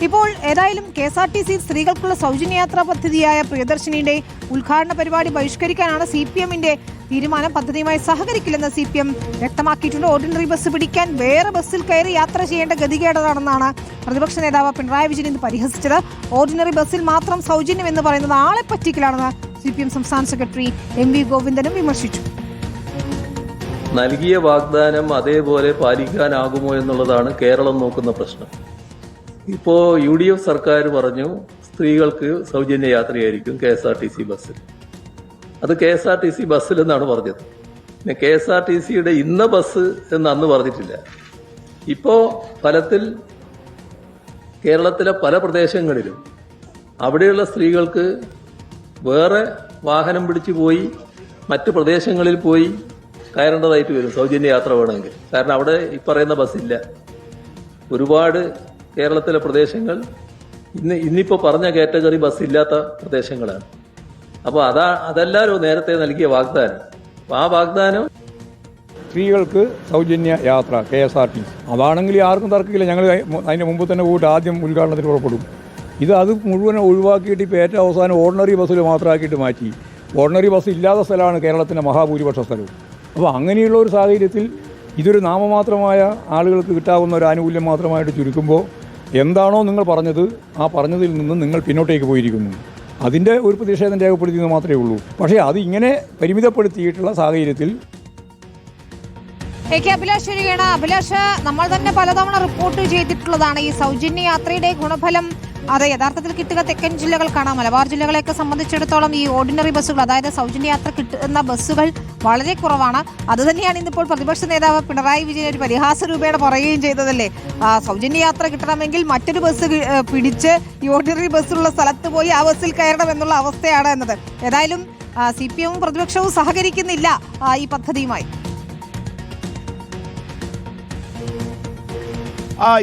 ഇപ്പോൾ ഏതായാലും KSRTC സ്ത്രീകൾക്കുള്ള സൗജന്യയാത്രാ പദ്ധതിയായ പ്രിയദർശിനിയുടെ ഉദ്ഘാടന പരിപാടി ബഹിഷ്കരിക്കാനാണ് CPM-ന്റെ തീരുമാനം. പദ്ധതിയുമായി സഹകരിക്കില്ലെന്ന് CPM വ്യക്തമാക്കിയിട്ടുണ്ട്. ഓർഡിനറി ബസ് പിടിക്കാൻ വേറെ ബസ്സിൽ കയറി യാത്ര ചെയ്യേണ്ട ഗതികേടാണെന്നാണ് പ്രതിപക്ഷ നേതാവ് പിണറായി വിജയൻ ഇന്ന് പരിഹസിച്ചത്. ഓർഡിനറി ബസ്സിൽ മാത്രം സൗജന്യം എന്ന് പറയുന്നത് ആളെ പറ്റിക്കലാണെന്ന് CPM സംസ്ഥാന സെക്രട്ടറി MV ഗോവിന്ദനും വിമർശിച്ചു. നൽകിയ വാഗ്ദാനം അതേപോലെ പാലിക്കാനാകുമോ എന്നുള്ളതാണ് കേരളം നോക്കുന്ന പ്രശ്നം. ഇപ്പോൾ UDF സർക്കാർ പറഞ്ഞു സ്ത്രീകൾക്ക് സൗജന്യ യാത്രയായിരിക്കും KSRTC ബസ്സിൽ. അത് KSRTC ബസ്സിൽ എന്നാണ് പറഞ്ഞത്. പിന്നെ KSRTCയുടെ ഇന്ന ബസ് എന്ന് അന്ന് പറഞ്ഞിട്ടില്ല. ഇപ്പോ ഫലത്തിൽ കേരളത്തിലെ പല പ്രദേശങ്ങളിലും അവിടെയുള്ള സ്ത്രീകൾക്ക് വേറെ വാഹനം പിടിച്ചു പോയി മറ്റ് പ്രദേശങ്ങളിൽ പോയി കയറേണ്ടതായിട്ട് വരും സൗജന്യ യാത്ര വേണമെങ്കിൽ. കാരണം അവിടെ ഈ പറയുന്ന ബസ്സില്ല. ഒരുപാട് കേരളത്തിലെ പ്രദേശങ്ങൾ ഇന്നിപ്പോ പറഞ്ഞ കാറ്റഗറി ബസ് ഇല്ലാത്ത പ്രദേശങ്ങളാണ്. അപ്പോൾ അതല്ലാലോ നേരത്തെ നൽകിയ വാഗ്ദാനം. അപ്പോൾ ആ വാഗ്ദാനം സ്ത്രീകൾക്ക് സൗജന്യ യാത്ര KSRTC അതാണെങ്കിൽ ആർക്കും തർക്കമില്ല. ഞങ്ങൾ അതിന് മുമ്പ് തന്നെ പോയിട്ട് ആദ്യം ഉദ്ഘാടനത്തിന് പുറപ്പെടും. അത് മുഴുവൻ ഒഴിവാക്കിയിട്ട് ഇപ്പോൾ ഏറ്റവും അവസാനം ഓർഡിനറി ബസ്സിൽ മാത്രമാക്കിയിട്ട് മാറ്റി. ഓർഡിനറി ബസ് ഇല്ലാത്ത സ്ഥലമാണ് കേരളത്തിൻ്റെ മഹാഭൂരിപക്ഷ സ്ഥലവും. അപ്പോൾ അങ്ങനെയുള്ള ഒരു സാഹചര്യത്തിൽ ഇതൊരു നാമമാത്രമായ ആളുകൾക്ക് കിട്ടാവുന്ന ഒരു ആനുകൂല്യം മാത്രമായിട്ട് ചുരുക്കുമ്പോൾ എന്താണോ നിങ്ങൾ പറഞ്ഞത് ആ പറഞ്ഞതിൽ നിന്ന് നിങ്ങൾ പിന്നോട്ടേക്ക് പോയിരിക്കുന്നു. അതിൻ്റെ ഒരു പ്രതിഷേധം രേഖപ്പെടുത്തിയെന്ന് മാത്രമേ ഉള്ളൂ. പക്ഷേ അത് ഇങ്ങനെ പരിമിതപ്പെടുത്തിയിട്ടുള്ള സാഹചര്യത്തിൽ അഭിലാഷ് വരികയാണ്. അഭിലാഷ്, നമ്മൾ തന്നെ പലതവണ റിപ്പോർട്ട് ചെയ്തിട്ടുള്ളതാണ് ഈ സൗജന്യ യാത്രയുടെ ഗുണഫലം. അത് യഥാർത്ഥത്തിൽ കിട്ടുക തെക്കൻ ജില്ലകൾക്കാണ്. മലബാർ ജില്ലകളെയൊക്കെ സംബന്ധിച്ചിടത്തോളം ഈ ഓർഡിനറി ബസ്സുകൾ, അതായത് സൗജന്യ യാത്ര കിട്ടുന്ന ബസ്സുകൾ വളരെ കുറവാണ്. അതുതന്നെയാണ് ഇന്നിപ്പോൾ പ്രതിപക്ഷ നേതാവ് പിണറായി വിജയൻ ഒരു പരിഹാസ രൂപേണ പറയുകയും ചെയ്തതല്ലേ. സൗജന്യ യാത്ര കിട്ടണമെങ്കിൽ മറ്റൊരു ബസ് പിടിച്ച് ഈ ഓർഡിനറി ബസ്സുള്ള സ്ഥലത്ത് പോയി ആ ബസ്സിൽ കയറണം എന്നുള്ള അവസ്ഥയാണ് എന്നത്. ഏതായാലും CPM-ഉം പ്രതിപക്ഷവും സഹകരിക്കുന്നില്ല ഈ പദ്ധതിയുമായി.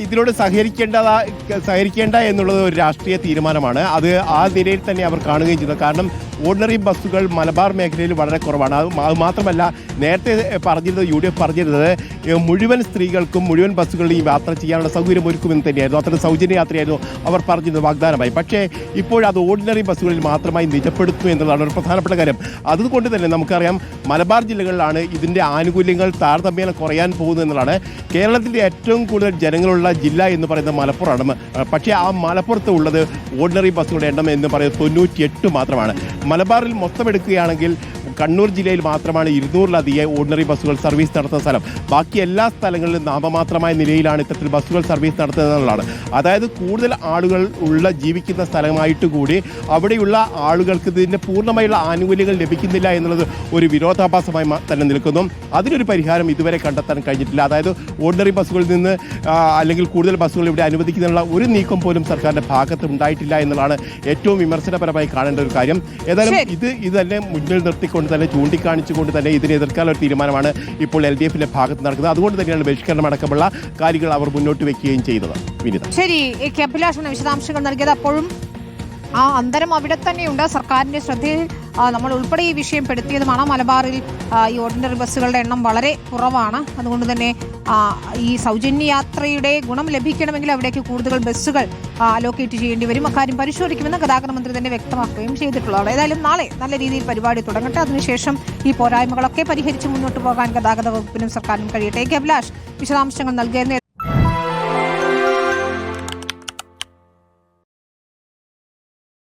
ഇതിനോട് സഹകരിക്കേണ്ട എന്നുള്ളത് ഒരു രാഷ്ട്രീയ തീരുമാനമാണ്. അത് ആ നിലയിൽ തന്നെ അവർ കാണുകയും ചെയ്തു. കാരണം ഓർഡിനറി ബസ്സുകൾ മലബാർ മേഖലയിൽ വളരെ കുറവാണ്. അത് മാത്രമല്ല, നേരത്തെ പറഞ്ഞിരുന്നത് UDF പറഞ്ഞിരുന്നത് മുഴുവൻ സ്ത്രീകൾക്കും മുഴുവൻ ബസ്സുകളിലും യാത്ര ചെയ്യാനുള്ള സൗകര്യം ഒരുക്കുമെന്ന് തന്നെയായിരുന്നു. അത്ര സൗജന്യ യാത്രയായിരുന്നു അവർ പറഞ്ഞിരുന്നത് വാഗ്ദാനമായി. പക്ഷേ ഇപ്പോഴത് ഓർഡിനറി ബസ്സുകളിൽ മാത്രമായി നിജപ്പെടുത്തുന്നു എന്നുള്ളതാണ് ഒരു പ്രധാനപ്പെട്ട കാര്യം. അതുകൊണ്ട് തന്നെ നമുക്കറിയാം മലബാർ ജില്ലകളിലാണ് ഇതിൻ്റെ ആനുകൂല്യങ്ങൾ താരതമ്യേന കുറയാൻ പോകുന്നത് എന്നുള്ളതാണ്. കേരളത്തിൻ്റെ ഏറ്റവും കൂടുതൽ ജനങ്ങളുള്ള ജില്ല എന്ന് പറയുന്നത് മലപ്പുറമാണ്. പക്ഷേ ആ മലപ്പുറത്ത് ഉള്ളത് ഓർഡിനറി ബസ്സുകളുടെ എണ്ണം എന്ന് പറയുന്നത് 98 മാത്രമാണ്. മലബാറിൽ മൊത്തം എടുക്കുകയാണെങ്കിൽ കണ്ണൂർ ജില്ലയിൽ മാത്രമാണ് 200-ലധികം ഓർഡിനറി ബസ്സുകൾ സർവീസ് നടത്തുന്ന സ്ഥലം. ബാക്കി എല്ലാ സ്ഥലങ്ങളിലും നാമമാത്രമായ നിലയിലാണ് ഇത്തരത്തിൽ ബസ്സുകൾ സർവീസ് നടത്തുന്നതെന്നുള്ളതാണ്. അതായത് കൂടുതൽ ആളുകൾ ജീവിക്കുന്ന സ്ഥലമായിട്ട് കൂടി അവിടെയുള്ള ആളുകൾക്ക് ഇതിൻ്റെ പൂർണ്ണമായുള്ള ആനുകൂല്യങ്ങൾ ലഭിക്കുന്നില്ല എന്നുള്ളത് ഒരു വിരോധാഭാസമായി തന്നെ നിൽക്കുന്നു. അതിനൊരു പരിഹാരം ഇതുവരെ കണ്ടെത്താൻ കഴിഞ്ഞിട്ടില്ല. അതായത് ഓർഡിനറി ബസ്സുകളിൽ നിന്ന് അല്ലെങ്കിൽ കൂടുതൽ ബസ്സുകൾ ഇവിടെ അനുവദിക്കുന്നതിനുള്ള ഒരു നീക്കം പോലും സർക്കാരിൻ്റെ ഭാഗത്ത് ഉണ്ടായിട്ടില്ല എന്നുള്ളതാണ് ഏറ്റവും വിമർശനപരമായി കാണേണ്ട ഒരു കാര്യം. ഏതായാലും ഇത് തന്നെ മുന്നിൽ നിർത്തിക്കൊണ്ട് തന്നെ ചൂണ്ടിക്കാണിച്ചുകൊണ്ട് തന്നെ ഇതിനെ എതിർക്കാനുള്ള ഒരു തീരുമാനമാണ് ഇപ്പോൾ LDF-ന്റെ ഭാഗത്ത് നടക്കുന്നത്. അതുകൊണ്ട് തന്നെയാണ് ബഹിഷ്കരണം അടക്കമുള്ള കാര്യങ്ങൾ അവർ മുന്നോട്ട് വെക്കുകയും ചെയ്തത്. വിനിത, ശരി, അഭിലാഷാണ് വിശദാംശങ്ങൾ നൽകിയത്. അപ്പോഴും ആ അന്തരം അവിടെ തന്നെയുണ്ട്. സർക്കാരിന്റെ ശ്രദ്ധയിൽ നമ്മൾ ഉൾപ്പെടെ ഈ വിഷയം പെടുത്തിയതുമാണ്. മലബാറിൽ ഈ ഓർഡിനറി ബസ്സുകളുടെ എണ്ണം വളരെ കുറവാണ്. അതുകൊണ്ട് തന്നെ ഈ സൗജന്യ യാത്രയുടെ ഗുണം ലഭിക്കണമെങ്കിൽ അവിടേക്ക് കൂടുതൽ ബസ്സുകൾ അലോക്കേറ്റ് ചെയ്യേണ്ടി വരും. അക്കാര്യം പരിശോധിക്കുമെന്ന് ഗതാഗത മന്ത്രി തന്നെ വ്യക്തമാക്കുകയും ചെയ്തിട്ടുള്ളതാണ്. ഏതായാലും നാളെ നല്ല രീതിയിൽ പരിപാടി തുടങ്ങട്ടെ. അതിനുശേഷം ഈ പോരായ്മകളൊക്കെ പരിഹരിച്ച് മുന്നോട്ട് പോകാൻ ഗതാഗത വകുപ്പിനും സർക്കാരിനും കഴിയട്ടെ. അഭിലാഷ് വിശദാംശങ്ങൾ നൽകിയിരുന്നു.